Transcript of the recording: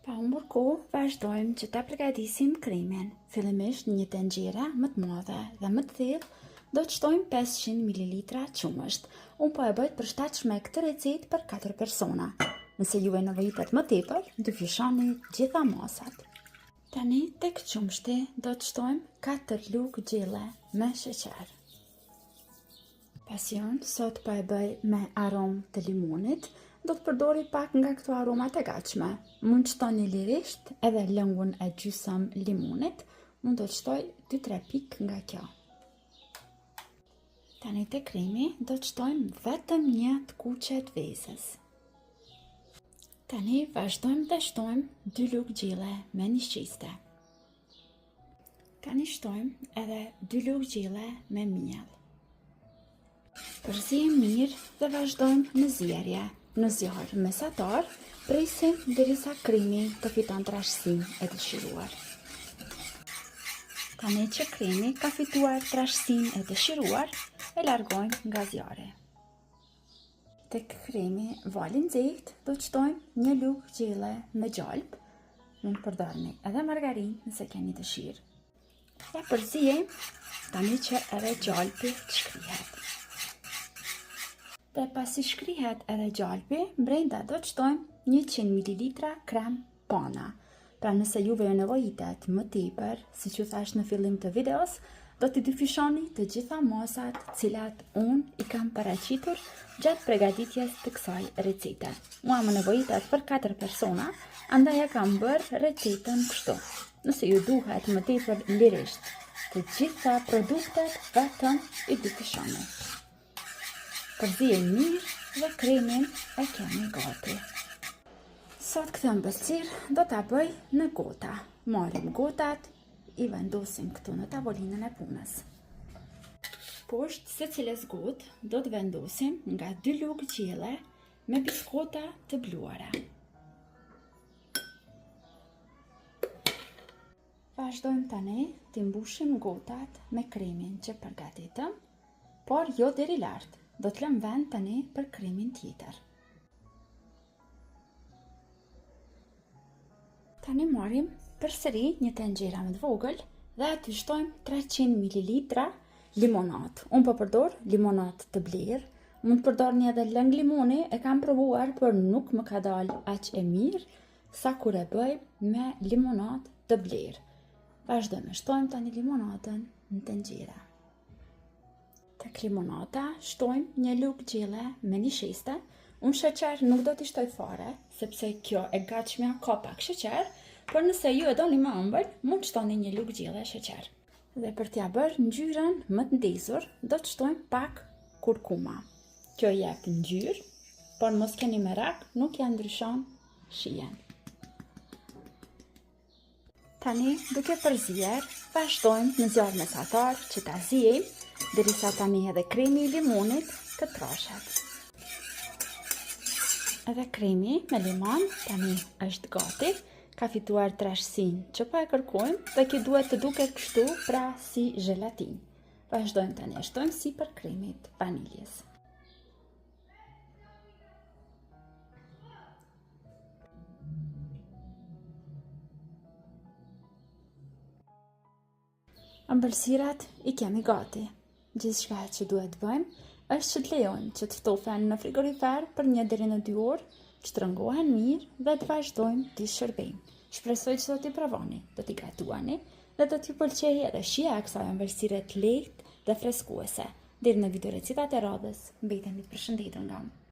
Pa humbur kohë, vazhdojmë që ta përgatisim krimin. Fillimisht në një tenxhere më të madhe dhe më të thellë, do të shtojmë 500 ml qumësht. Unë po e bëj për 7 shmek të recetë për 4 persona. Nëse ju e nevojitet më tepër, dyfishoni gjitha masat. Tani tek qumshti do të shtojmë 4 lugë gjelle me sheqer. Pasion, sot po e bëj me aromë të limonit, do të përdori pak nga këto aromat e gatshme. Mund të shtoni lirisht edhe lëngun e gjysëm limonit, mund do të shtoj 2-3 pik nga kjo. Tani te kremi do të shtojmë vetëm një të kuqe të vezës. Tani vazhdojmë të shtojmë 2 lugë gjelle me një shqiste. Tani shtojmë edhe 2 lugë gjelle me miell. Përzijem mirë dhe vazhdojmë në zjerje. Në zjarr mesatar, presim derisa kremi të fiton trashësinë e dëshiruar. Tani që kremi ka fituar trashësinë e dëshiruar, e largojmë nga zjarri. Tek kremi vali nxehtë do të shtojmë 1 lugë gjelle me gjalp. Mund përdorni edhe margarinë nëse keni dëshirë. Ja përzijem tani që edhe gjalpi të shkrihet. Dhe pasi shkrihet edhe gjalpi, brenda do të shtojmë 100 ml krem pana. Pra nëse juve ju nevojitet më tepër, siç ju thash në fillim të videos, do t'i dyfishoni të gjitha masat cilat unë i kam paraqitur gjatë përgatitjes të kësaj recete. Mua më nevojitet për 4 persona, andaj e kam bërë recetën kështu. Nëse ju duhet më tepër lirisht, të gjitha produktet vetëm i dyfishoni. Përzijem mirë dhe kremin e kemi gati. Sot këtë ëmbëlsirë do t'a bëj në gota. Marrim gotat, i vendosim këtu në tavolinën e punës. Poshtë secilës gotë do të vendosim nga 2 lugë gjelle me biskota të bluara. Vazhdojmë tani të mbushim gotat me kremin që përgatitëm, por jo deri lart. Do të lëm vend tani për kremin tjetër. Tani marrim përsëri një tenxhere më të vogël dhe aty shtojmë 300 ml limonat. Unë po përdor limonat të blerë. Mund të përdorni edhe lëng limoni, e kam provuar, por nuk më ka dalë aq e mirë sa kur e bëj me limonat të blerë. Vazhdojmë, shtojmë tani limonatën në tenxhere. Tek limonata shtojmë 1 lugë gjelle me një shiste. Unë sheqer nuk do t'i shtoj fare, sepse kjo e gatshmja ka pak sheqer, por nëse ju e doni më ëmbël, mund shtoni 1 lugë gjelle sheqer. Dhe për t'ia bërë ngjyrën më të ndezur, do të shtojmë pak kurkuma. Kjo jep ngjyrë, por mos keni merak, nuk ja ndryshon shijen. Tani, duke përzier, vazhdojmë në zjarr mesatar që ta zijim, derisa tani edhe kremi i limonit të trashet. Edhe kremi me limon tani është gati, ka fituar trashësinë që po e kërkojmë dhe që duhet të duket kështu pra si zhelatinë. Vazhdojmë tani e shtojmë sipër kremit vaniljes. Ëmbëlsirat i kemi gati. Gjithçka që duhet të bëjmë është që të lejojmë që të ftohen në frigorifer për 1 deri në 2 orë, që të rëngohen mirë dhe të vazhdojmë të shërbejmë. Shpresoj që do t'i provoni, do t'i gatuani dhe do t'ju pëlqejë edhe shija e kësaj ëmbëlsire të lehtë dhe freskuese. Deri në video recetat e radhës, mbeteni të përshëndetur nga unë.